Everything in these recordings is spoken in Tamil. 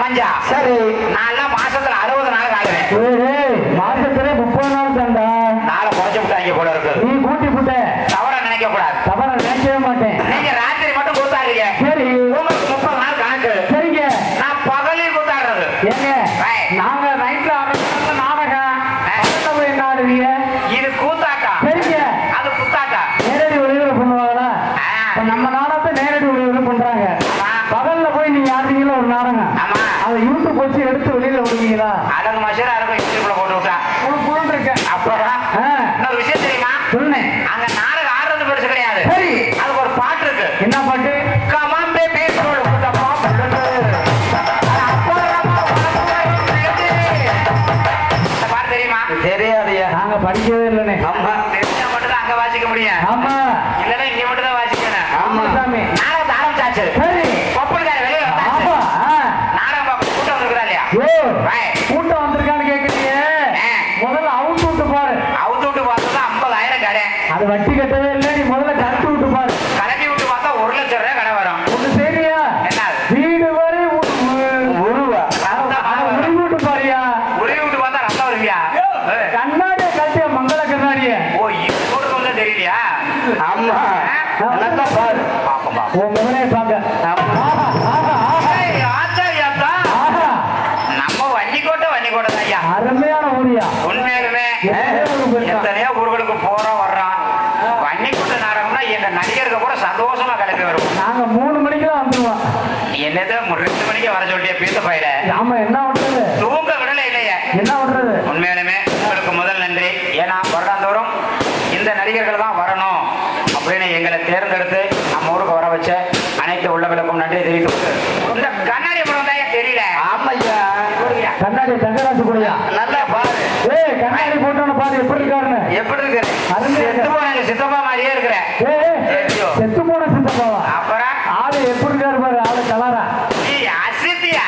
அமைஞ்சா சரி நான் மாசத்துல 60 நாள் ஆகுறேன். மாசத்துல 30 நாள் தாண்டா. நாளை குறைச்சு விட்டாங்க போல இருக்கு. நீ கூட்டி புட்ட தவறா நினைக்க கூடாது. தவறா நினைக்கவே மாட்டேன். நீங்க ராத்திரி மட்டும் கூத்தாடுறீங்க. சரி உங்களுக்கு 30 நாள் கணக்கு. சரிங்க. நான் பகலில் கூத்தாடுறது. ஏங்க நாங்க நைட்ல ஆரம்பிச்ச நாடகம் போய் என்ன ஆடுவீங்க? இது கூத்தாட்டா. சரிங்க. அது குத்தாட்டா. நேரடி ஒளிபர பண்ணுவாங்களா? நம்ம நாடகத்தை நேரடி ஒளிபர பண்றாங்க. பகல்ல போய் நீங்க ஆடுறீங்களா ஒரு நாடகம்? ஆமா. அதை யூடியூப் வச்சு எடுத்து வெளியில விடுவீங்களா? அடங்கு மஷரா இருக்கும் யூடியூப்ல போட்டு விட்டா. புழுந்து இருக்கேன். அப்புறம் இன்னொரு விஷயம் தெரியுமா? சொன்னேன். அங்க நாடகம் ஆடுறது பெருசு கிடையாது. சரி. அதுக்கு ஒரு பாட்டு இருக்கு. என்ன பாட்டு? கமாம் பேபி சோல் குட்டப்பா. தெரியுமா? தெரியாதையா? நாங்க படிக்கவே இல்லைன்னு. ஆமா. தெரிஞ்சா மட்டும் தான் அங்க வாசிக்க முடியும். ஆமா. இல்லன்னா இங்க மட்டும் தான் வாசிக்கணும். ஆமா சாமி. நாடகத்தை ஆரம்பிச்சாச்சு. சரி. கொப்பல்கார வெளியே வந்தாச்சு. நாடகம் பார்க்க கூட்டம் வந்திருக்கிறா இல்லையா? கூட்டம் வந்திருக்கான்னு கேக்குறீங்க. முதல்ல அவுத்து விட்டு பாரு. அவுத்து விட்டு பார்த்தா 50,000 கடை. அது வட்டி கட்டவே இல்லை. நீ முதல்ல கட்டி விட்டு பாரு. கலட்டி விட்டு பார்த்தா 1 லட்சம் ரூபாய் கடை வரும். ஒண்ணு சரியா? என்ன வீடு வரை உருவா உருவி விட்டு பாரியா? உருவி விட்டு பார்த்தா ரத்தம் வருவியா? கண்ணாடிய கட்டிய மங்கள கண்ணாடிய. ஓ இது கூட கொஞ்சம் தெரியலையா? ஆமா. நல்லா பாரு. பாப்பா உன் முகனே பாக்க. நம்ம வன்னிக்கோட்டை தான் ஐயா. அருமையான ஊரியா. உண்மையாலுமே எத்தனையோ ஊர்களுக்கு போறோம் வர்றோம். வன்னிக்கோட்டை நாடகம்னா எங்க நடிகருக்கு கூட சந்தோஷமா கிளம்பி வருவோம். நாங்க 3 மணிக்கு தான் வந்துருவோம். என்னது 2 மணிக்கு வர சொல்லிய பீத்த பயில. ஆமா என்ன பண்றது? தூங்க விடல இல்லையே. என்ன பண்றது? உண்மையாலுமே உங்களுக்கு முதல் நன்றி. ஏன்னா வருடாந்தோறும் இந்த நடிகர்கள் தான் வரணும் அப்படின்னு எங்களை தேர்ந்தெடுத்து நம்ம ஊருக்கு வர வச்ச அனைத்து உள்ளவர்களுக்கும் நன்றி தெரிவித்து இந்த கண்ணாடி படம் தான் தெரியல. ஆமையா கண்ணாடி தங்கராசு கூடயா? நல்லா பாரு. கண்ணாடி போட்டோன்னு பாரு எப்படி இருக்காருன்னு. எப்படி இருக்கு? சித்தப்பா மாதிரியே இருக்கிற. செத்து போன சித்தப்பாவா? அப்புறம் ஆளு எப்படி இருக்காரு பாரு. ஆளு கலரா. அசித்தியா?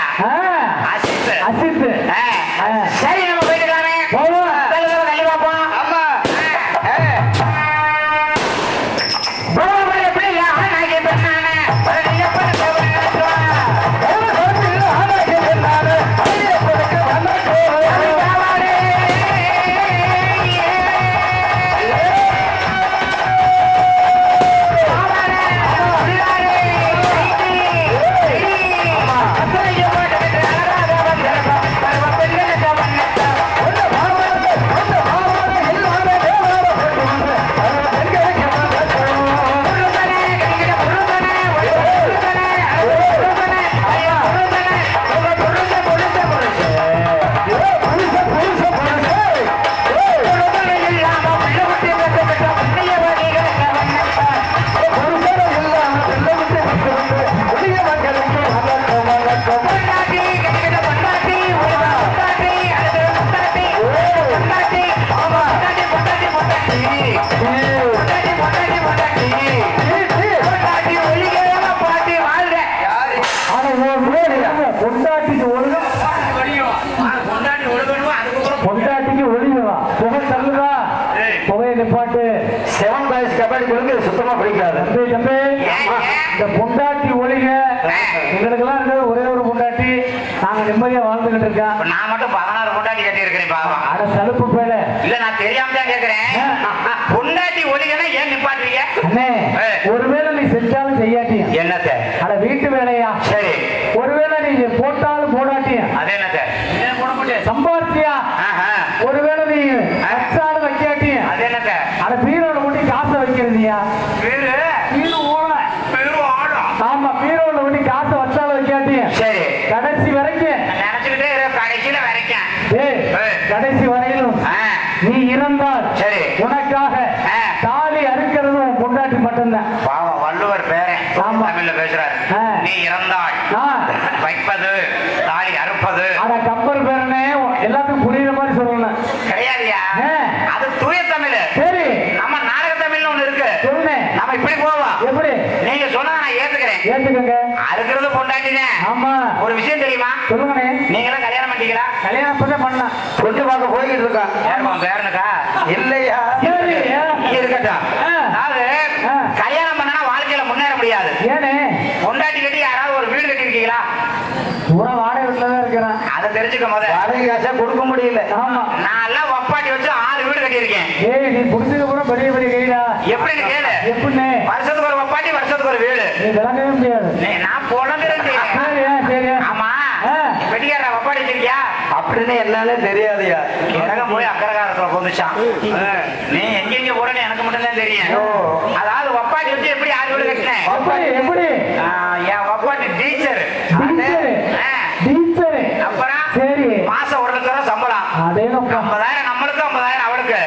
அசித். அசித். சரி நம்ம போயிட்டுலாமே. போவோம். தள்ளி பார்ப்போம். ஆமா. எப்படி நான் கேட்பேன். பொண்டாட்டிக்கு ஒளிவா புகை தள்ளுதா? புகையை நிப்பாட்டு. 7 பாய்ஸ் கபடி கொடுங்க சுத்தமா பிடிக்காது. தம்பி இந்த பொண்டாட்டி ஒளிக எங்களுக்கு எல்லாம் இருக்கிறது ஒரே ஒரு பொண்டாட்டி. நாங்க நிம்மதியா வாழ்ந்துகிட்டு இருக்கோம். நான் மட்டும் 16 பொண்டாட்டி கட்டி இருக்கிறேன் பாவம். அட சலுப்பு பேல. இல்ல நான் தெரியாம தான் கேக்குறேன். பொண்டாட்டி ஒளிகனா ஏன் நிப்பாட்டுவீங்க? அண்ணே ஒருவேளை நீ செஞ்சாலும் செய்யாட்டியும் என்னத்த? அட வீட்டு வேலையா? சரி. ஒருவேளை நீ போட்டாலும் போடாட்டியும் அது என்னத்த? போட முடியாது. சம்பாதிச்சியா? ஒருவேளை நீ வச்சாலும் வைக்காட்டியும் அது என்னத்த? அட பீரோட முட்டி காசை வைக்கிறதியா? பீரு ஆமா பீரோட முட்டி காசை வச்சாலும் வைக்காட்டியும் சரி கடைசி வரைக்கும் நினைச்சுக்கிட்டே கடைசியில வரைக்கும் கடைசி வரையிலும் நீ இறந்தால் சரி உனக்காக தாலி அறுக்கிறது உன் பொண்டாட்டி மட்டும்தான். பாவம் வள்ளுவர் பேரன் தமிழ்ல பேசுறாரு. நீ இறந்தாள் வைப்பது தாலி அறுப்பது. அட கப்பல் பேரனே எல்லாத்துக்கும் புரியுற மாதிரி சொல்லணும். கிடையாதுயா அது தூய தமிழ். சரி நம்ம நாடக தமிழ்னு ஒண்ணு இருக்கு. சொல்லுங்க நம்ம இப்படி போவோம். எப்படி? நீங்க சொன்னா நான் ஏத்துக்கிறேன். ஏத்துக்கங்க. அறுக்கிறது பொண்டாட்டினே. ஆமா. ஒரு விஷயம் தெரியுமா? சொல்லுங்க. நீங்க எல்லாம் கல்யாணம் பண்ணிட்டீங்களா? கல்யாணம் இப்பதான் பண்ணலாம். பொண்ணு பார்க்க போய்கிட்டு இருக்கோம். யாருமா பேரனுக்கா? இல்லையா? சரி இருக்கட்டும். அதாவது கல்யாணம் பண்ணா வாழ்க்கையில முன்னேற முடியாது. ஏனே? பொண்டாட்டி கட்டி யாராவது ஒரு வீடு கட்டி இருக்கீங்களா? பூரா வாடகை வீட்டுல தெரிஞ்சுக்க முதல்ல. வாடகை காசை கொடுக்க முடியல. ஆமா. நான் எல்லாம் ஒப்பாட்டி வச்சு 6 வீடு கட்டியிருக்கேன். ஏய் நீ புடிச்சது கூட பெரிய பெரிய கைடா. எப்படின்னு கேளு. எப்படின்னு? வருஷத்துக்கு ஒரு ஒப்பாட்டி, வருஷத்துக்கு ஒரு வீடு. நீ விளங்கவே முடியாது. நான் புலங்குறேன். சரியா சரி. ஆமா. வெட்டிக்கார ஒப்பாட்டி வச்சிருக்கியா? அப்படின்னு என்னன்னு தெரியாதுயா. கிரகம் போய் அக்கரகாரத்துல போந்துச்சான். நீ எங்க போறேன்னு எனக்கு மட்டும் தான் தெரியும். அதாவது ஒப்பாட்டி வச்சு எப்படி 6 வீடு கட்டினேன்? எப்படி? என் ஒப்பாட்டி டீச்சர். டீச்சர். அப்புறம் சரி. மாசம் 1 லட்சம் ரூபாய் சம்பளம். அதேனப்பா. 50,000 நம்மளுக்கு, 50,000 அவளுக்கு.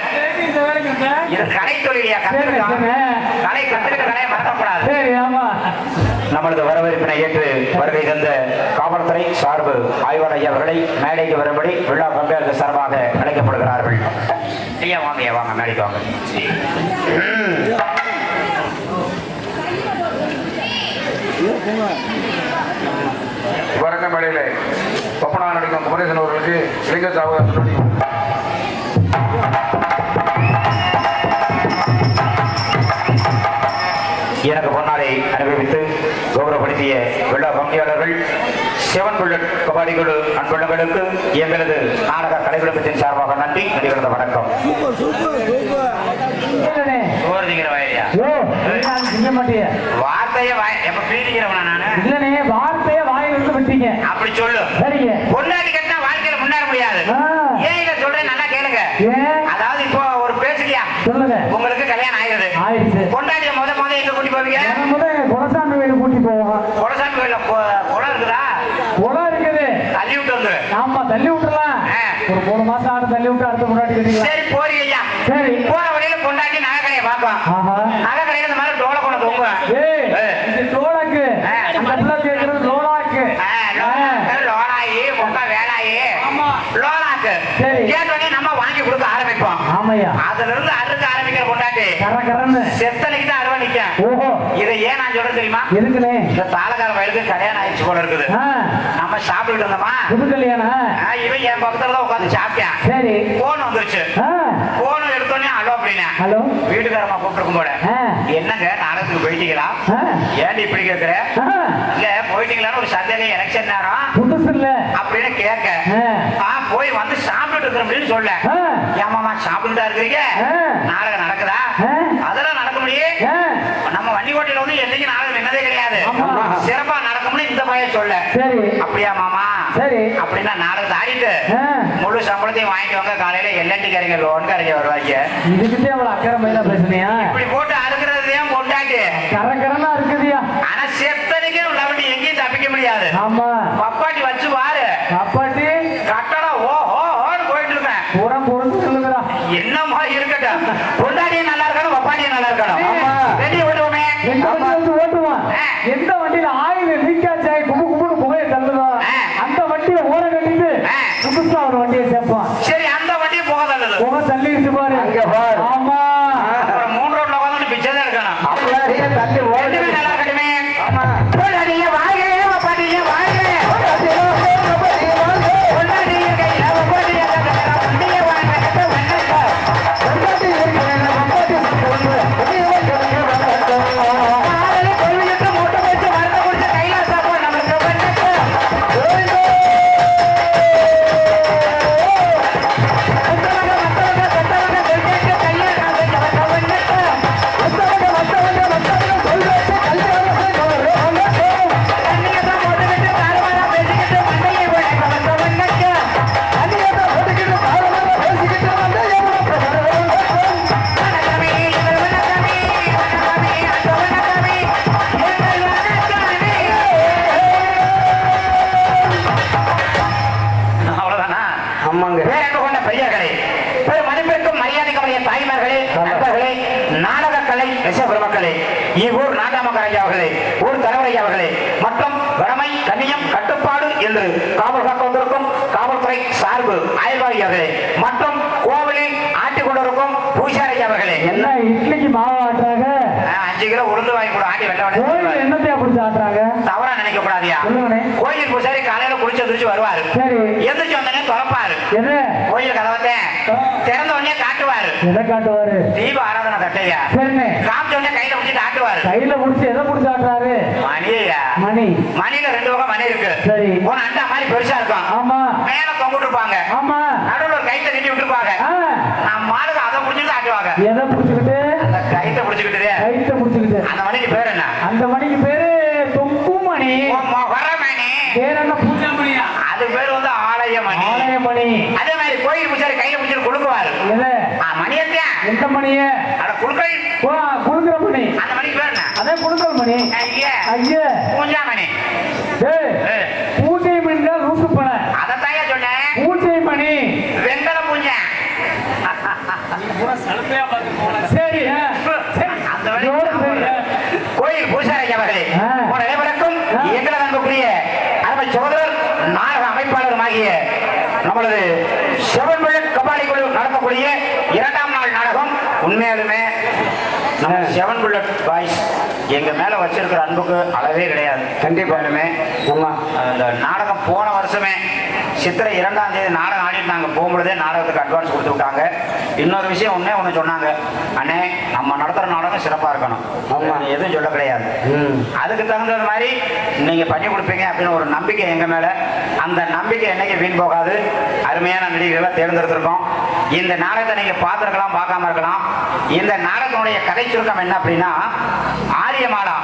இது கலை தொழிலியா? கத்துக்கிட்டோம். கலை கத்துக்கிட்ட கலையை மறக்கப்படாது. சரி. ஆமா. நம்மளது வரவேற்பினை ஏற்று வருகை தந்த காவல்துறை சார்பு ஆய்வாளர் ஐயா அவர்களை மேடைக்கு வரும்படி விழா பங்காளர்கள் சார்பாக அழைக்கப்படுகிறார்கள். ஐயா வாங்க, ஐயா வாங்க, மேடைக்கு வாங்க. வரங்க மேடையில ஒப்பனா நடிக்கும் குமரேசன் அவர்களுக்கு இளைஞ சாவகாசம் எனக்கு முன்னாலே அனுபவித்து கௌரவப்படுத்திய விழா பங்கியாளர்கள் செவன் புல்லட் கபாடி குழு அன்புள்ளங்களுக்கு எங்களது நாடக கலைக்குழுமத்தின் சார்பாக நன்றி, நடிகர்ந்த வணக்கம். சோறுதிக்கிற வயலியா? வார்த்தையை எப்ப பீடிக்கிறவனா நானு? இல்லனே, வார்த்தையை வாயில இருந்து விட்டீங்க. அப்படி சொல்லு. சரிங்க. பொண்டாட்டி கட்டினா வாழ்க்கையில முன்னேற முடியாது. ஏன் இதை சொல்றேன், நல்லா கேளுங்க. அதாவது இப்போ ஒரு பேசுறியா? சொல்லுங்க. உங்களுக்கு கல்யாணம் ஆயிடுது. பொண்டாட்டிய முத எங்க கூட்டி போவீங்க? குலசாமி கோயில கூட்டி போவோம். குலசாமி கோயில குளம் இருக்குதா? குளம் இருக்குது. தள்ளி விட்டு வந்துரு. ஆமா, தள்ளி விட்டுலாம். ஒரு 3 மாசம் ஆடு தள்ளி விட்டு அடுத்த பொண்டாட்டி கட்டிக்கலாம். சரி போறீங்க ஐயா. சரி. போற வழியில பொண்டாட்டி நகை கடையை பார்ப்போம். நகை கடையில இந்த மாதிரி டோலை கொண்டு தொங்குவேன். இது டோலாக்கு. அந்த பிள்ளை கேட்கறது லோலாக்கு. லோலாயி முக்கா வேலாயி லோலாக்கு கேட்டோடனே நம்ம வாங்கி கொடுக்க ஆரம்பிப்போம். ஆமையா. அதுல இருந்து அறுக்க ஆரம்பிக்கிற பொண்டாட்டி செத்தனைக்கு தான் அறுவா நிக்கும். ஓஹோ. இதை ஏன் நான் சொல்றேன் தெரியுமா? இருக்குனே. இந்த தாளக்கார வயலுக்கு கல்யாணம் ஆயிடுச்சு போல இருக்குது. நம்ம சாப்பிட்டு இருந்தோமா, புது கல்யாணம். இவன் என் பக்கத்துல தான் உட்காந்து சாப்பிட்டேன். சரி. போன் வந்துருச்சு. போன் எடுத்தோடனே ஹலோ அப்படின்னா ஹலோ வீட்டுக்காரமா கூப்பிட்டு போல. என்னங்க நாடகத்துக்கு போயிட்டீங்களா? ஏன் இப்படி கேக்குற? இல்ல போயிட்டீங்களான்னு ஒரு சந்தேகம், எலெக்ஷன் நேரம் புதுசு இல்ல அப்படின்னு கேட்க போய் வந்து சாப்பிட்டு இருக்கிற அப்படின்னு சொல்ல. ஏமாமா சாப்பிட்டுட்டா இருக்கிறீங்க, நாடகம் நடக்குதா? அதெல்லாம் நடக்க முடியும். நம்ம வண்டி ஓட்டில வந்து என்னைக்கு நாடகம் என்னதே கிடையாது, சிறப்பா நடக்கும்னு இந்த பையன் சொல்ல. அப்படியா மாமா? சரி. அப்படின்னா நாடகத்தை ஆடிட்டு முழு சம்பளத்தையும் வாங்கிக்குவாங்க. காலையில எல்என்டி காரங்க லோன் காரங்க வருவாங்க. இதுக்கிட்டே அவ்வளவு அக்கறை மயிலா பேசுனியா? இப்படி போட்டு அறுக்கிறதையும் கொண்டாட்டு கரகரனா இருக்குதியா. ஆனா செத்தனைக்கே உள்ளவண்டி எங்கேயும் தப்பிக்க முடியாது. ஆமா. பப்பாட்டி வச்சு பாரு. பப்பாட்டி கட்டடம் ஓ ஓன்னு போயிட்டு இருக்கேன். பூரா பொருந்து சொல்லுங்கடா. என்னமா இருக்கட்டும், பொண்டாட்டியும் நல்லா இருக்கணும், பப்பாட்டியும் நல்லா இருக்கணும். வெளியே ஓட்டுவோமே. ஓட்டுவான். எந்த வண்டியில ஆயில் லீக்காச்சு ஆகி கும்பு கும்புன்னு புகையை தள்ளுதோ அந்த வண்டியை ஓர கட்டிட்டு புதுசா ஒரு வண்டியை சேர்ப்பான். சரி, அந்த வண்டியை புகை தள்ளுது. புகை தள்ளிடுச்சு பாரு. ஆமா. அப்புறம் 3 ரோட்ல உட்காந்து பிச்சை தான் இருக்கணும். அப்படியே தள்ளி ஓட்டுமே நல்லா இருக்கட்டுமே. பொண்டாட்டிய வாழ்க, பப்பாட்டிய வாழ்க. ஊர் நாட்டாமக்காரையா அவர்களே, ஊர் தலைவரையா அவர்களே மற்றும் வடமை கண்ணியம் கட்டுப்பாடு என்று காவல் காக்க வந்திருக்கும் காவல்துறை சார்பு ஆய்வாளி அவர்களே மற்றும் கோவிலில் ஆட்டிக் கொண்டிருக்கும் பூசாரி அவர்களே. என்ன இட்லிக்கு மாவு ஆட்டுறாங்க? 5 கிலோ உளுந்து வாங்கி கூட ஆட்டி வெட்ட என்னத்தையா பிடிச்சி ஆட்டுறாங்க? தவறா நினைக்க கூடாதியா. கோயில் பூசாரி காலையில குளிச்சு எந்திரிச்சு வருவாரு. சரி. எந்திரிச்சு வந்தனே திறப்பாரு. கோயில் கதவத்தை திறந்த உடனே காட்டுவாரு. எதை காட்டுவாரு? தீப ஆராதனை தட்டையா. சரிண்ணே. காமிச்ச உடனே கையில பிடிச்சிட்டு ஆட்டுவாரு. கையில பிடிச்சி எதை பிடிச்சி ஆட்டுறாரு? மணியா. மணி மணியில 2 வகை மணி இருக்கு. சரி. ஒரு அண்டா மாதிரி பெருசா இருக்கும். ஆமா மேல தொங்கிட்டு இருப்பாங்க. ஆமா நடுவுல ஒரு கைத்தை கட்டி விட்டுருப்பாங்க. நம்ம ஆளுங்க அதை புடிச்சுட்டு ஆட்டுவாங்க. எதை புடிச்சுக்கிட்டு? அந்த கைத்தை புடிச்சுக்கிட்டு. கைத்தை புடிச்சுக்கிட்டு. அந்த மணிக்கு பேர் என்ன? அந்த மணிக்கு பேரு தொங்கு மணி. வர மணி. பேர் என்ன? பூஜை மணியா? அது பேர் வந்து ஆலய மணி. ஆலய மணி. அதே மாதிரி கோயில் பூசாரி கையில புடிச்சிட்டு குலுக்குவாரு. எது? மணியத்தே. எந்த மணியே? அட குலுக்கை. குடுக்குற மணி. அந்த மணிக்கு பேர் என்ன? அதே குடுக்கல் மணி. ஐயா. ஐயா. பூஜா மணி. பூஜை மணி தான் லூசு பண. அதைத்தான் சொன்னேன். பூஜை மணி. வெங்கல பூஜை. சரி அந்த வழி கோயில் பூசாரி அவர்களே அனைவருக்கும் எங்களை அன்புக்குரிய அருமை சகோதரர் நாடக அமைப்பாளருமாகிய நம்மளது செவன்மழை கபாடி குழு நடத்தக்கூடிய 2ஆம் நாள் நாடகம். உண்மையாலுமே நம்ம செவன் புல்லட் பாய்ஸ் எங்க மேல வச்சிருக்கிற அன்புக்கு அளவே கிடையாது. கண்டிப்பாலுமே அந்த நாடகம் போன வருஷமே சித்திரை 2ஆம் தேதி நாடகம் ஆடிட்டு நாங்க போகும்பொழுதே நாடகத்துக்கு அட்வான்ஸ் கொடுத்து விட்டாங்க. இன்னொரு விஷயம் ஒண்ணு சொன்னாங்க, அண்ணே நம்ம நடத்துற நாடகம் சிறப்பா இருக்கணும், எதுவும் சொல்ல கிடையாது, அதுக்கு தகுந்தது மாதிரி நீங்க பண்ணி கொடுப்பீங்க அப்படின்னு ஒரு நம்பிக்கை எங்க மேல. அந்த நம்பிக்கை என்னைக்கு வீண் போகாது. அருமையான நடிகர்களை தேர்ந்தெடுத்திருக்கோம். இந்த நாடகத்தை நீங்க பார்த்திருக்கலாம், பார்க்காம இருக்கலாம். இந்த நாடகத்தினுடைய கதை சுருக்கம் என்ன அப்படின்னா, ஆரியமாலா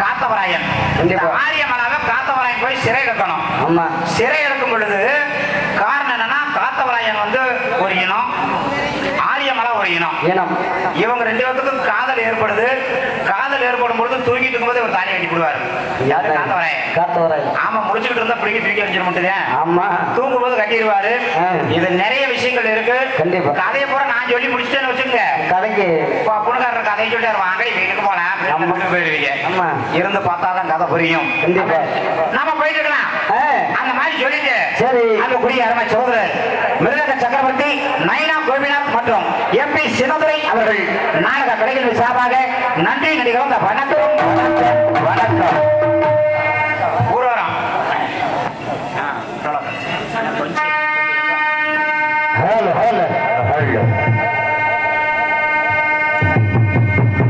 காத்தவராயன். ஆரியமாலாவை காத்தவராயன் போய் சிறை எடுக்கணும். சிறை எடுக்கும் பொழுது காரணம் என்னன்னா, காத்தவராயன் வந்து ஒரு இனம், ஆரியமலா ஒரு இனம். இவங்க 2 பேருக்கும் காதல் ஏற்படுது. காதல் ஏற்படும் பொழுது தூங்கிட்டு இருக்கும்போது ஒரு தாலி கட்டி போடுவாரு. யாரு? காத்தவராயன். ஆமா, முடிச்சுக்கிட்டு இருந்தா பிடிக்க தூக்கி அடிச்சிட மாட்டேன். ஆமா, தூங்கும் போது கட்டிடுவாரு. இது நிறைய விஷயங்கள் இருக்கு. கதையை பூரா நான் சொல்லி முடிச்சுட்டேன்னு வச்சுக்கோங்க. கதைக்கு புனகாரர் கதையை சொல்லிட்டு வாங்க வீட்டுக்கு போலாம் போயிடுவீங்க. இருந்து பார்த்தாதான் கதை புரியும். நம்ம போயிட்டு இருக்கலாம். அந்த மாதிரி சொல்லிட்டு சரி, அந்த குடிய அருமை சகோதரர் மிருதக சக்கரவர்த்தி நைனா கோபிநாத் மற்றும் MP சின்னதுரை அவர்கள் நாடக கலைகள் சார்பாக நன்றி நடிகர். வணக்கம் வணக்கம். ஊர்வரம்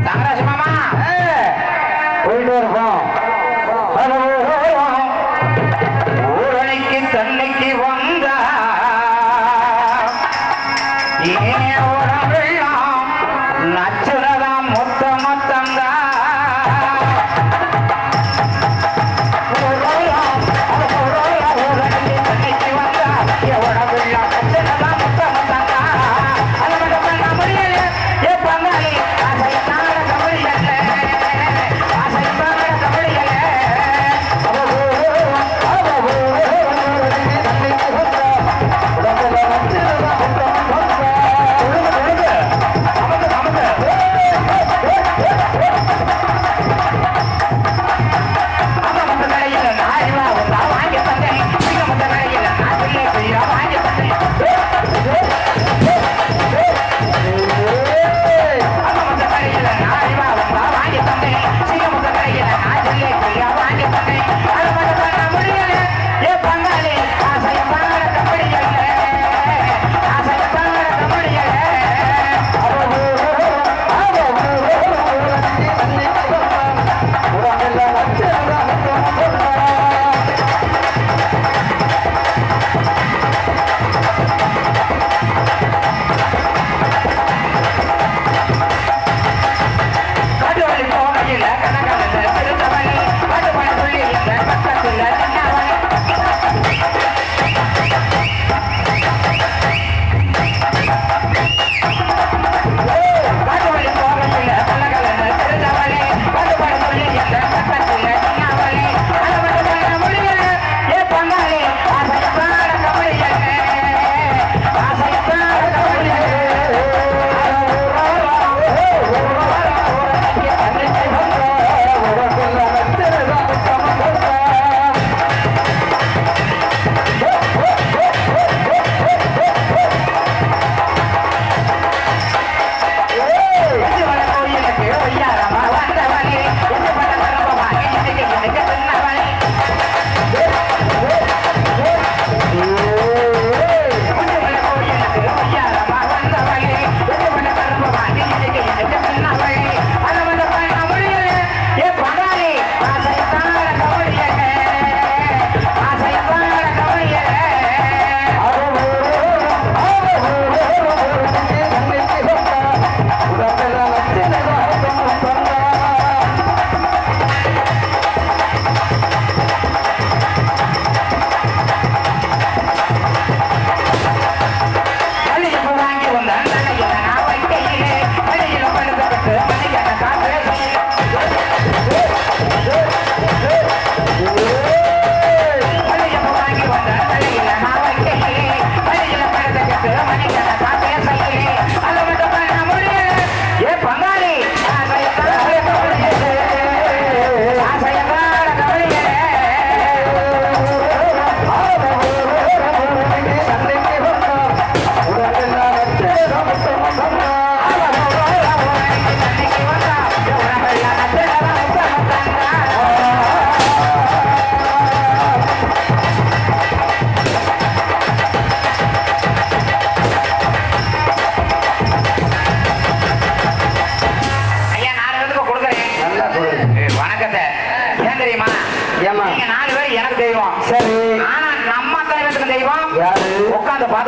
தங்கராஜ் மாமா போயிட்டு இருப்போம். ஊரணிக்கு தன்னைக்கு வந்த நச்சுரதாம் மொத்த மொத்தங்க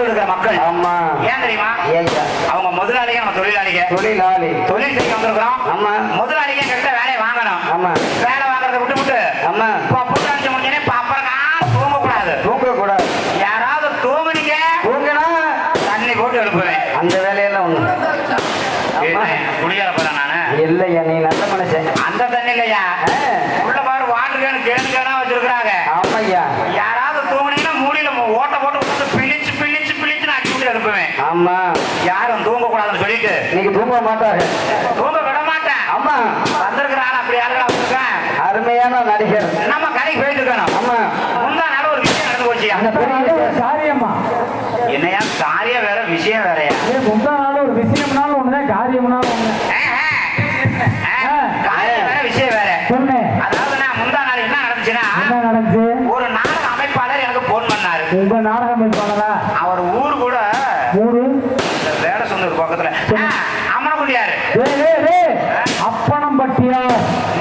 இருக்கிற மக்கள். ஆமா. ஏன் தெரியுமா? ஏய்யா. அவங்க முதலாளிங்க, நம்ம தொழிலாளிங்க. தொழிலாளி. தொழில் செய்ய வந்திருக்கிறோம். ஆமா. முதலாளிங்க கிட்ட வேலையை வாங்கணும். ஆமா. வேலை வாங்குறத விட்டு ஆமா. புத்தாட்சி முடிஞ்சோடனே அப்புறம் தூங்க கூடாது. தூங்க கூடாது. யாராவது தூங்குனீங்க தூங்கினா தண்ணி போட்டு எழுப்புவேன். அந்த வேலையெல்லாம் ஒண்ணு குடியார போறேன் நானு. இல்லையா, நீ நல்ல மனுஷன். அந்த தண்ணி இல்லையா, உள்ள பாரு வாட்டர் கேன் கேனா வச்சிருக்காங்க. ஆமாய்யா. யாராவது தூங்குனீங்கன்னா மூடியில ஓட்ட போட்டு கொடுத்து பிழிச்சு பிழிச்சு பிழிச்சுன்னு அடிச்சு விட்டு எழுப்புவேன். ஆமா. யாரும் தூங்க கூடாதுன்னு சொல்லிட்டு நீங்க தூங்க மாட்டாரு. தூங்க விட மாட்டேன். ஆமா. வந்திருக்கிறான் அப்படி யாருக்கா வந்திருக்கேன். அருமையான நடிகர். நம்ம கடைக்கு போயிட்டு இருக்கணும். ஆமா. முந்தா நாள் ஒரு விஷயம் நடந்து போச்சு. அந்த பெரிய காரியமா என்னையா காரியம் வேற விஷயம் வேறயா? முந்தா நாள் ஒரு விஷயம்னாலும் ஒண்ணுதான், காரியம்னாலும் ஒண்ணு. காரியம் வேற விஷயம் வேற. சொன்னே. அதாவது நான் முந்தா நாள் என்ன நடந்துச்சுன்னா, என்ன நடந்துச்சு? ஒரு நாடக அமைப்பாளர் எனக்கு போன் பண்ணாரு. உங்க நாடகம் இருப்பாங்களா? அவர் ஊரு கூட ஊரு வேட சொந்தூர் பக்கத்துல அம்மனக்குண்டியாரு. அப்பனம்பட்டியா?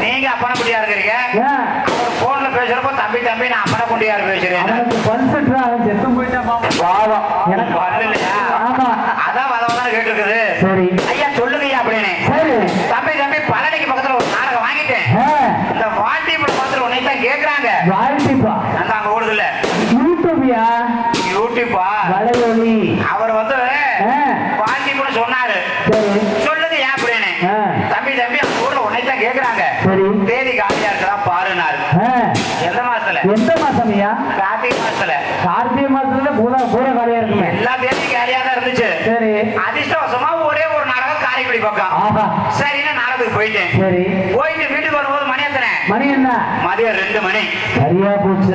நீங்க அப்பனக்குண்டியா இருக்கிறீங்க. ஏன் அவர் போன்ல பேசுறப்ப தம்பி தம்பி நான் அப்பனக்குண்டியாரு பேசுறேன். அவனுக்கு பல்செட்ரா செத்து போயிட்டான் பாவம். எனக்கு வரல இல்லையா? ஆமா. அதான் வதவதான் கேட்டு இருக்குது. சரி ஐயா சொல்லுங்கய்யா அப்படின்னு. சரி. தம்பி தம்பி பழனிக்கு பக்கத்துல ஒரு நாடகம் வாங்கிட்டேன். இந்த வாட்டிப்பட பக்கத்துல உன்னை தான் கேக்குறாங்க. வாழ்த்திப்பா அந்த அங்க ஓடுது இல்ல யூடியூப்யா? யூடியூப்பா வலையொலி. அவர் வந்து வாட்டிப்பட சொன்னாரு. சரி சொல்லுங்கய்யா அப்படின்னு. தம்பி தம்பி அந்த ஊர்ல உன்னை தான் கேக்குறாங்க. சரி. தேதி காலியா இருக்கா பாருனாரு. எந்த மாசத்துல? எந்த மாசம்யா? கார்த்திகை மாசத்துல. கார்த்திகை மாசத்துல பூரா காலியா இருக்குமே. எல்லா தேதியும் காலியா தான் இருந்துச்சு. சரி. அதிர்ஷ்டவசமா ஒரே ஒரு நாடகம் காரைக்குடி பக்கம். ஆஹா. சரின்னு நாடகத்துக்கு போயிட்டேன். சரி. போயிட்டு வீட்டுக்கு வரும்போது மணி எத்தனை? மணி என்ன? மதியம் 2 மணி. சரியா போச்சு.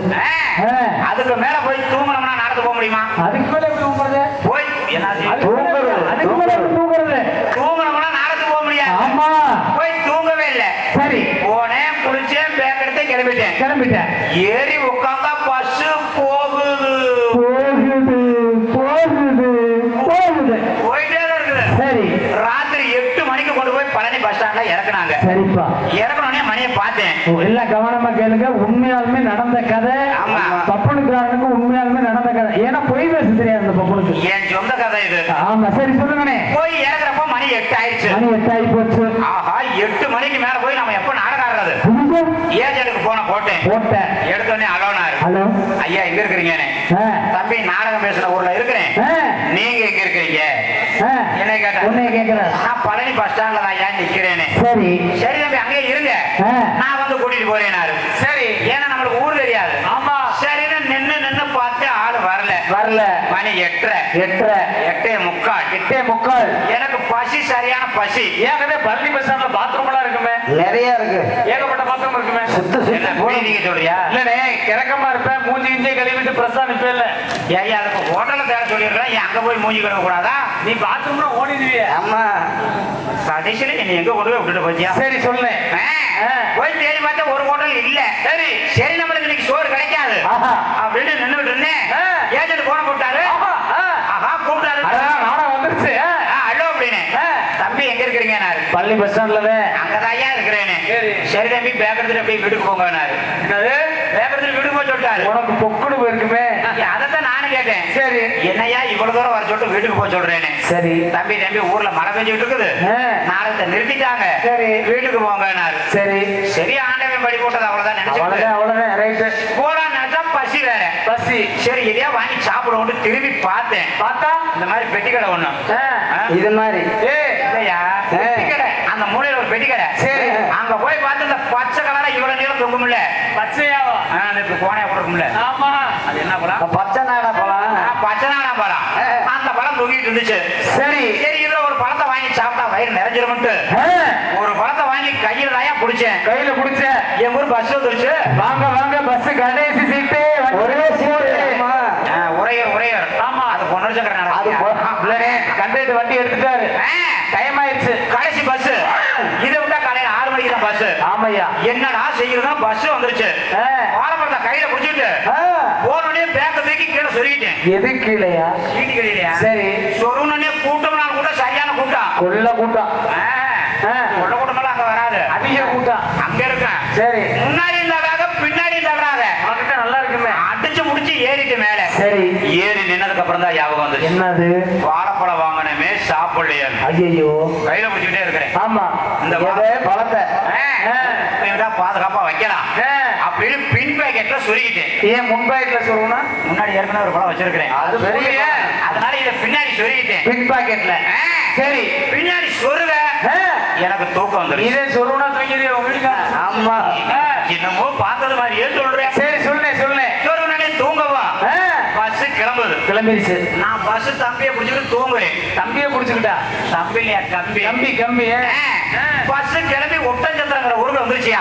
அதுக்கு மேல போய் தூங்கணும்னா நடந்து போக முடியுமா? அதுக்கு மேல எப்படி தூங்குறது? போய் என்ன தூங்குறது. அதுக்கு மேல எப்படி தூங்குறது? தூங்கணும்னா நடந்து போக முடியாது. ஆமா. போய் தூங்கவே இல்ல. சரி. போனேன், குளிச்சேன், பேக் எடுத்து கிளம்பிட்டேன். ஏறி உட்காந்தா பஸ் போகுது போயிட்டே தான் இருக்குது. சரி. ராத்திரி 8 மணிக்கு கொண்டு போய் பழனி பஸ் ஸ்டாண்ட்ல இறக்குனாங்க. சரிப்பா. இறக்கணும்னே மணியை பார்த்தேன். எல்லாம் கவனமா கேளுங்க. உண்மையாலுமே நடந்த கதை. ஆமா. பப்பனுக்காரனுக்கு உண்மையாலுமே நடந்த கதை. ஏன்னா பொய் பேச தெரியாது அந்த பப்பனுக்கு. என் சொந்த கதை இது. ஆமா. சரி சொல்லுங்கண்ணே. போய் இறக்குறப்ப மணி 8 ஆயிடுச்சு. மணி 8 ஆகி போச்சு. ஆஹா 8 மணிக்கு மேல போய் நம்ம எப்ப நாடகம் ஆடுறது? ஏஜென்ட்டுக்கு போன போட்டேன். எடுத்தோடனே அலோனாரு. ஹலோ ஐயா எங்க இருக்கிறீங்க? தம்பி நாடகம் பேசுற ஊர்ல இருக்கிறேன். நீங்க எங்க இருக்கிறீங்க? என்ன கேட்டா? உன்னை கேட்கிறேன். நான் பழனி பஸ் ஸ்டாண்ட்ல தான் ஏன் நிக்கிறேன்னு. சரி. சரி தம்பி அங்கே இருங்க, நான் வந்து கூட்டிட்டு போறேனாரு. சரி. ஏன்னா நம்மளுக்கு ஊர் தெரியாது. ஆமா. சரின்னு நின்னு பார்த்து ஆளு வரல. மணி 8:45. எனக்கு பசி, சரியான பசி. ஏற்கனவே பழனி பஸ் ஸ்டாண்ட்ல பாத்ரூம் எல்லாம் இருக்குமே. நிறைய இருக்கு. ஏகப்பட்ட பாத்ரூம் இருக்குமே. நீங்க சொல்றியா? இல்லனே கிறக்கமா இருப்பேன். மூஞ்சி கிஞ்சி கழுவிட்டு பிரஸ் அனுப்பே இல்ல. ஏய் அதுக்கு ஹோட்டல்ல தேட சொல்லிருக்கேன். ஏன் அங்க போய் மூஞ்சி கழுவ கூடாதா? நீ பாத்ரூம்ல ஓடிடுவிய. ஆமா. கடைசியில நீ எங்க கொண்டு போய் விட்டுட்டு போச்சியா? சரி சொல்லு. போய் தேடி பார்த்தா ஒரு ஹோட்டல் இல்ல. சரி நம்மளுக்கு இன்னைக்கு சோறு கிடைக்காது அப்படின்னு நின்னுட்டு இருந்தேன். ஏஜென்ட் போன போட்டாரு. ஆஹா கூப்பிட்டாரு. நாடகம் வந்துருச்சு. ஹலோ அப்படின்னு. தம்பி எங்க இருக்கிறீங்க? பள்ளி பஸ் ஸ்டாண்ட்ல அங்கதான் இருக்கிறேன்னு. சரி தம்பி பேக் எடுத்துட்டு அப்படியே வீட்டுக்கு போங்க. பேக் எடுத்துட்டு வீட்டுக்கு போய் சொல்லிட்டாரு. உனக்கு பொக்குடு போயிருக்குமே. அதைத்தான் நானும் கேட்டேன். சரி என்னையா இவ்வளவு தூரம் வர சொல்லிட்டு வீட்டுக்கு போய் சொல்றேன்னு. சரி. தம்பி ஊர்ல மழை பெஞ்சிட்டு இருக்குது. நாடகத்தை நிறுத்திட்டாங்க. சரி வீட்டுக்கு போங்க. சரி ஆண்டவன் படி போட்டது அவ்வளவுதான் அவ்வளவுதான். ரைட். போலாம் நினைச்சா பசி வேற. சரி இதையா வாங்கி சாப்பிடுவோம். திரும்பி பார்த்தா இந்த மாதிரி பெட்டி கடை ஒண்ணு. இது மாதிரி இல்லையா பெட்டி கடை. அந்த மூலையில ஒரு பெட்டி கடை. சரி அங்க போய் பார்த்து இந்த பச்சை கலரா இவ்வளவு நீளம் தொங்கும்ல. பச்சையாவா? கோணையா போட்டுருக்கும்ல. ஆமா. அது என்ன பழம்? பச்சை நாடா பழம். பச்சை நாடா பழம். அந்த பழம் தொங்கிட்டு இருந்துச்சு. சரி இதுல ஒரு பழத்தை வாங்கி சாப்பிட்டா வயிறு நிறைஞ்சிரும்ட்டு ஒரு பழத்தை வாங்கி கையில தாயா புடிச்சேன். என் ஊர் பஸ் வந்துருச்சு. வாங்க பஸ் கடைசி சீட்டு. ஒரே சீட்டு. உரையர். ஆமா அது பொன்னரசங்கர கண்டக்டர் வண்டி எடுத்துட்டாரு. டைம் ஆயிடுச்சு. கடைசி பஸ். இதை விட்டா காலையில 6 மணிக்கு தான் பஸ். ஆமையா என்னடா செய்யறதா? பஸ் வந்துருச்சு. வாழைப்பழத்தை கையில புடிச்சிட்டு போனோடனே பேக்க தூக்கி கீழே சொருகிட்டேன். எது கீழையா? சீட்டு கீழையா? சரி. சொருனே கூட்டம்னால கூட சரியான கூட்டம். கொள்ள கூட்டம் அங்க வராது. அதிக கூட்டம் அங்க இருக்கேன். சரி முன்னாடி இருந்தாங்க பின்னாடி இருந்தாங்க. நல்லா இருக்குமே. அடிச்சு முடிச்சு ஏறிட்டு மேல சரி. ஏறி நின்னதுக்கு அப்புறம் தான் ஞாபகம் வந்து என்னது? வாழைப்பழம் வாங்கினமே சாப்பிடலையே. ஐயோ, கையில பிடிச்சிக்கிட்டே இருக்கிறேன். ஆமா, இந்த பழத்தை பாதுகாப்பா வைக்கலாம் அப்படின்னு பின் பேக்கெட்ல சொருகிட்டேன். ஏன் முன் பாக்கெட்ல சொல்லுவா? முன்னாடி ஏற்கனவே ஒரு பழம் வச்சிருக்கிறேன், அது பெரிய, அதனால இதை பின்னாடி சொருகிட்டேன். பின் பாக்கெட்ல. சரி, பின்னாடி சொருக எனக்கு தூக்கம் வந்துடும். இதே சொல்லுனா தூங்கிடுவீங்க உங்களுக்கு. ஆமா, என்னமோ பார்த்தது மாதிரியே சொல்றேன். சரி, சொல்லுனே சொருகனே தூங்கவா பஸ் கிளம்பிடுச்சு. நான் பஸ் தம்பியை பிடிச்சிட்டு தூங்குறேன். தம்பியை பிடிச்சுக்கிட்டா? தம்பி இல்லையா, கம்பி. பஸ் கிளம்பி ஒட்டஞ்சத்திரங்கிற ஊருக்கு வந்துருச்சியா.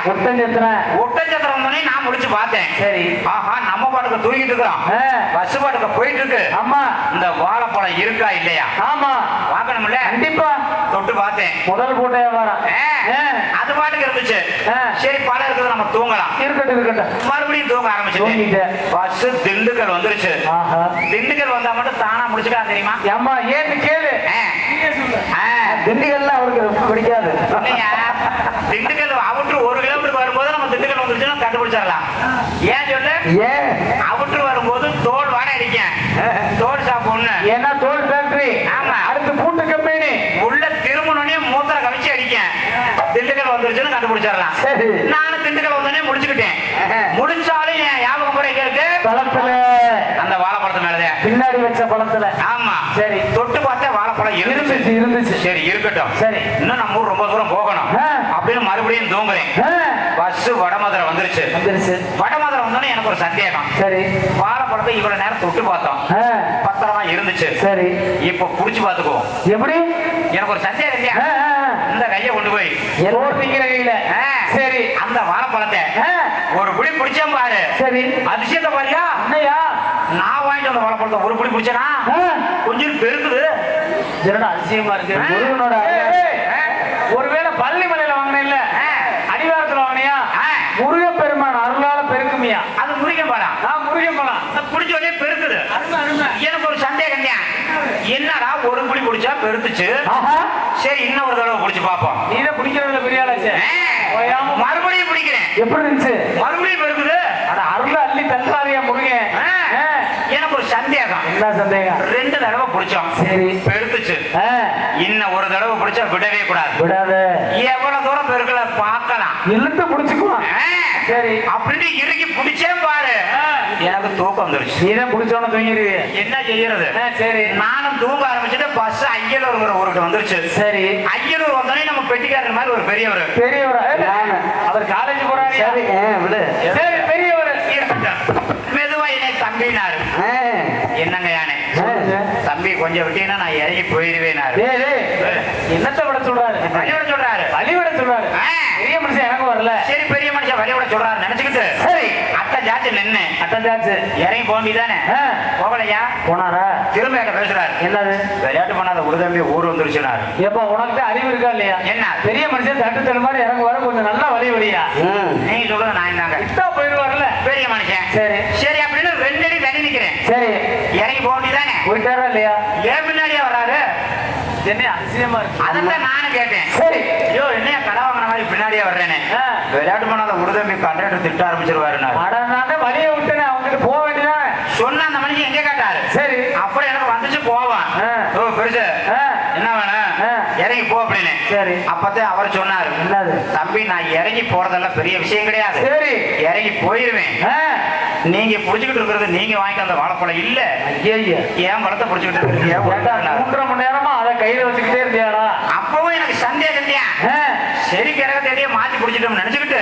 ஒட்டஞ்சத்திரம் வந்தோடனே நான் முடிச்சு பார்த்தேன். சரி, ஆஹா, நம்ம பாட்டுக்கு தூங்கிட்டு இருக்கிறோம், பஸ் பாட்டுக்கு போயிட்டு இருக்கு. ஆமா, இந்த வாழைப்பழம் இருக்கா இல்லையா? ஆமா, பார்க்கணும்ல. கண்டிப்பா. தொட்டு பார்த்தேன், முதல் போட்டே வரான். அது பாட்டுக்கு இருந்துச்சு. சரி, பழம் இருக்குது, நம்ம தூங்கலாம். இருக்கட்டும். மறுபடியும் தூங்க ஆரம்பிச்சு. பஸ் திண்டுக்கல் வந்துருச்சு. திண்டுக்கல் வந்தா மட்டும் தானா முடிச்சுக்கா தெரியுமா? ஏமா, ஏன்னு கேளு. திண்டுக்கல்ல அவருக்கு ரொம்ப பிடிக்காது. திண்டுக்கல் அவுட்ரு 1 கிலோமீட்டர் வரும்போது நம்ம திண்டுக்கல் வந்துருச்சுன்னா கண்டுபிடிச்சிடலாம். ஏன் சொல்லு? ஏன் அவுட்ரு வரும்போது தோல் வாடகை அடிக்கேன். தோல் ஷாப் ஒண்ணு, ஏன்னா தோல் ஃபேக்டரி. ஆமா, அடுத்து பூண்டு கம்பெனி. உள்ள திருமணனே மூத்தரை கவிச்சு அடிக்கேன். திண்டுக்கல் வந்துருச்சுன்னு கண்டுபிடிச்சிடலாம். சரி, நானும் திண்டுக்கல் வந்தோடனே முடிச்சுக்கிட்டேன். முடிச்சாலும் என் ஞாபகம் கூட இருக்கு பழத்துல, அந்த வாழைப்பழத்து மேலதே பின்னாடி வச்ச பழத்துல. ஆமா, சரி, தொட்டு பார்த்தா வாழைப்பழம் இருந்துச்சு. சரி, இருக்கட்டும். சரி, இன்னும் நம்ம ஊர் ரொம்ப தூரம் போகணும் அப்படின்னு மறுபடியும் தூங்குறேன். பஸ் வடமதுரை வந்துருச்சு. வடமதுரை வந்தோடனே எனக்கு ஒரு சந்தேகம். சரி, வாழைப்பழத்தை இவ்வளவு நேரம் தொட்டு பார்த்தோம், பத்திரமா இருந்துச்சு. சரி, இப்ப புடிச்சு பாத்துக்குவோம். எப்படி? எனக்கு ஒரு சந்தேகம் இல்லையா? இந்த கையை கொண்டு போய் ஓட்டிக்கிற கையில. சரி, அந்த வாழைப்பழத்தை ஒரு புடி பிடிச்சேன் பாரு. சரி, அதிசயத்தை பாரியா? என்னையா, நான் வாங்கிட்டு வந்த வாழைப்பழத்தை ஒரு புடி பிடிச்சேனா கொஞ்சம் பெருக்குது. அதிசயமா இருக்கு. முருகனோட ஒருவேளை பள்ளிமலையில வாங்கின அடிவாரத்துல வாங்கினியா? முருகப்பெருமான் அருளால பெருக்குமியா? அது முருகன் பழம். முருகன் பழம் பிடிச்ச உடனே பெருக்குது. எனக்கு ஒரு சந்தேகம் தான், என்னடா ஒரு புடி பிடிச்சா பெருத்துச்சு. சரி, இன்னும் ஒரு தடவை பிடிச்சு பாப்போம். நீங்க பிடிக்கிறதுல பெரிய ஆளாச்சு. மறுபடியும் பிடிக்கிறேன். எப்படி இருந்துச்சு? மறுபடியும் பெருக்குது. அருள அள்ளி தந்தாரியா முருகன். எனக்கு ஒரு சந்தேகம். என்ன சந்தேகம்? 2 தடவை பிடிச்சோம். சரி, பெருத்துச்சு. இன்னும் ஒரு தடவை பிடிச்சா விடவே கூடாது. எவ்வளவு தூரம் பெருக்கல பார்க்கலாம். இழுத்து பிடிச்சுக்குவான். சரி, அப்படின்னு இறுக்கி பிடிச்சே பாரு, எனக்கு தூக்கம் வந்துருச்சு. நீதான் பிடிச்சோன்னு தூங்கிடுவீங்க. என்ன செய்யறது? சரி, நானும் தூங்க ஆரம்பிச்சுட்டு பஸ் ஐயலூர் ஊருக்கு வந்துருச்சு. சரி, ஐயலூர் வந்தோடனே நம்ம பெட்டிக்காரர் மாதிரி ஒரு பெரியவர். அவர் காலேஜ் போறாரு. சரி, விடு. சரி, பெரியவர் மெதுவா என்னை தம்பினாரு. என்னங்க யானே தம்பி கொஞ்சம் விட்டீங்கன்னா நான் இறங்கி போயிருவேனாரு. என்னத்தை விட சொல்றாரு? வழிவிட சொல்றாரு. வழிவிட சொல்றாரு. பெரிய மனுஷன் எனக்கு வரல. சரி, பெரிய மனுஷன் வழிவிட சொல்றாரு நினைச்சுக்கிட்டு சரி அட்டை ஜாச்சு நின்னு இறங்கி போக வேண்டியதானே. போகலையா? போனாரா? திரும்ப என்கிட்ட பேசுறாரு. என்னது? விளையாட்டு பண்ணாத ஒரு தம்பி ஊர் வந்துருச்சுனாரு. எப்ப உனக்கு அறிவு இருக்கா இல்லையா? என்ன பெரிய மனுஷன் தட்டு தரு மாதிரி இறங்க வர கொஞ்சம் நல்லா வழி வழியா? நீங்க சொல்றது நான் என்னங்க இட்டா போயிடுவார்ல பெரிய மனுஷன். சரி சரி அப்படின்னு 2 அடி தள்ளி நிக்கிறேன். சரி, இறங்கி போக வேண்டியதானே. போயிட்டாரா இல்லையா? ஏன் பின்னாடியே வர்றாரு? என்ன அதிசயமா இருக்கு. அதான் நானும் கேட்டேன். சரி, ஐயோ என்னையா கடை வாங்கின மாதிரி பின்னாடியே வர்றேனே. விளையாட்டு பண்ணாத ஒரு தம்பி கண்டக்டர் திட்ட ஆரம்பிச்சிருவாரு. நான் வழியை விட்டுனே அவங்கிட்ட போக வேண்டியதான் சொன்ன அந்த மனுஷன் எங்கே காட்டாரு. சரி, அப்புறம் எனக்கு வந்துச்சு போவான். ஓ பெருசு என்ன வேணும் இறங்கி போ அப்படின்னு. சரி, அப்பதான் அவர் சொன்னாரு, தம்பி நான் இறங்கி போறதெல்லாம் பெரிய விஷயம் கிடையாது. சரி, இறங்கி போயிருவேன். நீங்க புடிச்சுக்கிட்டு இருக்கிறது நீங்க வாங்கிட்டு அந்த வாழைப்பழம் இல்ல. ஏன் பழத்தை புடிச்சுக்கிட்டு இருக்கீங்க? 3.5 மணி நேரமா அதை கையில வச்சுக்கிட்டே இருந்தியாடா? அப்பவும் எனக்கு சந்தேகம். சரி, கிரக தேடியே மாத்தி புடிச்சிட்டோம் நினைச்சுக்கிட்டு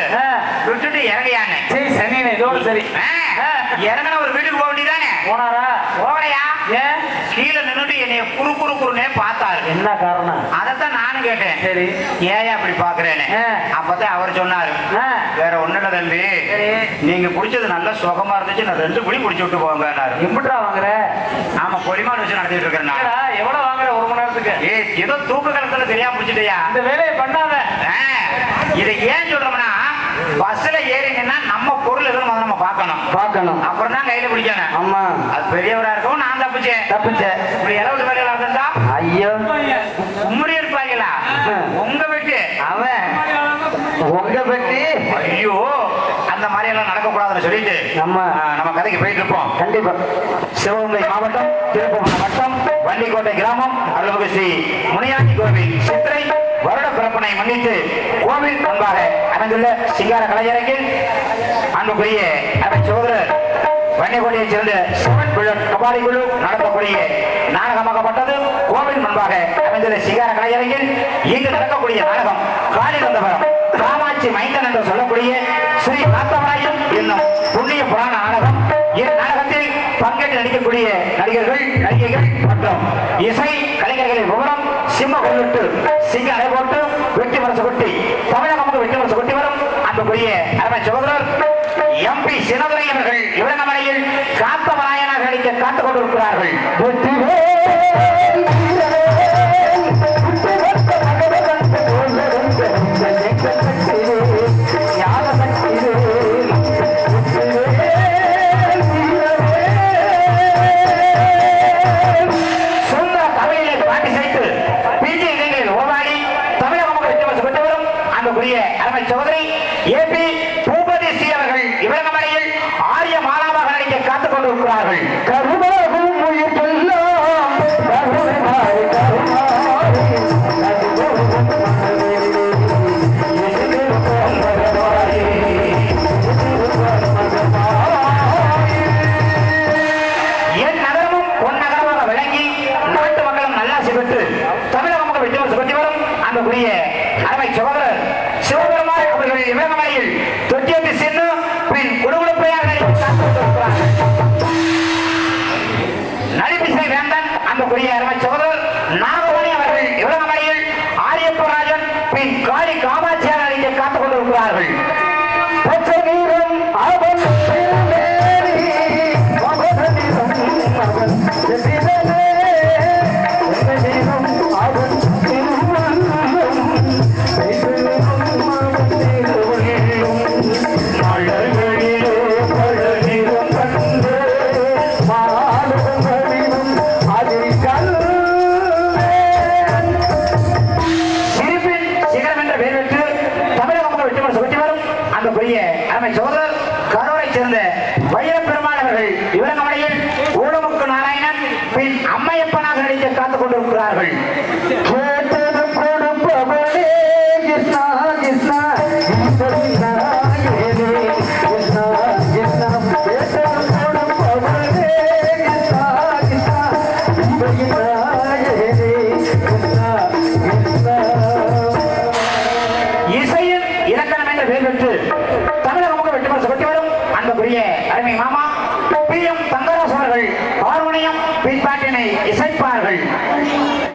விட்டுட்டு இறங்கியாங்க. சரி, சனி இதோட சரி இறங்கின ஒரு வீட்டுக்கு போக வேண்டியதானே. போனாரா? போகலையா? ஏன் கீழே நின்றுட்டு என்னைய குறுக்குறுக்குறுனே பார்த்தாரு. என்ன காரணம்? அதைத்தான் நானும் கேட்டேன். சரி, ஏன் அப்படி பாக்குறேன்னு. அப்பதான் அவர் சொன்னாரு, வேற ஒண்ணு இல்ல தம்பி, நீங்க குடிச்சது நல்ல சுகமா இருந்துச்சு, நான் 2 புடி குடிச்சு விட்டு போங்க. எப்படிடா வாங்குற? ஆமா, பொலிமான் வச்சு நடத்திட்டு இருக்கேன். எவ்வளவு வாங்குற 1 மணி நேரத்துக்கு? ஏதோ தூக்க கலத்துல தெரியாம பிடிச்சிட்டியா? இந்த வேலையை பண்ணாத. இதை ஏன் சொல்றோம்னா, பஸ்ல ஏறிங்கன்னா நம்ம பொருள் எதுவும் நம்ம பார்க்கணும். அப்புறம் தான் கையில பிடிக்கணும். ஆமா, அது பெரியவரா இருக்கும். நான் தப்பிச்சேன். இப்படி இளவு வேலையில இருந்தா ஐயோ உம்மடி இருப்பாங்களா? உங்க வெட்டு அவன் உங்க வெட்டி. ஐயோ, அந்த மாதிரி எல்லாம் நடக்கக்கூடாதுன்னு சொல்லிட்டு நம்ம கதைக்கு போயிட்டு இருப்போம். கண்டிப்பா. சிவகங்கை மாவட்டம் திருப்பூர் வட்டம் வள்ளிக்கோட்டை கிராமம் அருள்மிகு ஸ்ரீ முனியாண்டி கோவில் சித்திரை வருட பிறப்பனை முன்னிட்டு கோவில் முன்பாக அமைந்துள்ள சிங்கார கலையரங்கில் அன்புக்குரிய சகோதரர் வன்னிக்கோட்டையைச் சேர்ந்த சிவன் புல்லட் கபாடி குழு நடத்தக்கூடிய நாடகமாக்கப்பட்டது. கோவில் முன்பாக அமைந்துள்ள சிங்கார கலையரங்கில் இங்கு நடக்கக்கூடிய நாடகம் காளி வந்தவரம் காமாட்சி மைந்தன் என்று சொல்லக்கூடிய ஸ்ரீ காத்தவராயன் என்னும் புண்ணிய புராண நாடகம். இந்த நாடகத்தில் பங்கேற்று நடிக்கக்கூடிய நடிகர்கள் நடிகைகள் மற்றும் இசை கலைஞர்களின் விவரம் சிம்ம கொள்ளிட்டு சிங்க அடை போட்டு வெட்டி மரசு கொட்டி தமிழகமாக வெட்டி மரசு கொட்டி வரும் அன்புக்குரிய அருமை சகோதரர் MP சினதுரை அவர்கள் இவரங்கமலையில் காத்தவராயனாக நடிக்க காத்துக் கொண்டிருக்கிறார்கள். அருமை சகோதரி AP பூபதி ஸ்ரீ அவர்கள் இவரங்கமலையில் ஆரிய மாலாவாக நடிக்க காத்துக் கொண்டிருக்கிறார்கள். என் நகரமும் பொன் நகரமாக விளங்கி நாட்டு மக்களும் நல்லாசி பெற்று தமிழகமாக வெற்றி சுற்றி வரும் அன்புக்குரிய அருமை சகோதரர் சிவபெருமாள் அவர்கள் இவரங்கமலையில் தொட்டியத்து சென்று பின் குடுகுடுப்பையாக நடிப்பிசை வேந்தன் அன்புக்குரிய அருமை சகோதரர் நாகமணி அவர்கள் இவரங்கமலையில் ஆரியப்ப ராஜன் பின் காளி காமாட்சியாக நடிக்க காத்துக் கொண்டிருக்கிறார்கள். அருமை சகோதரர் கரூரை சேர்ந்த வைரப்பெருமாள் அவர்கள் இவரங்கமலையில் ஊடமுக்கு நாராயணன் பின் அம்மையப்பனாக நடிக்க காத்துக் கொண்டிருக்கிறார்கள். இசையில் இலக்கணம் என்ற பெயர் பெற்று தமிழகமுக வெற்றி மரசு கொட்டி வரும் அன்புக்குரிய அருமை மாமா PM தங்கராஜ் அவர்கள் ஹார்மோனியம் பின்பாட்டினை இசைப்ப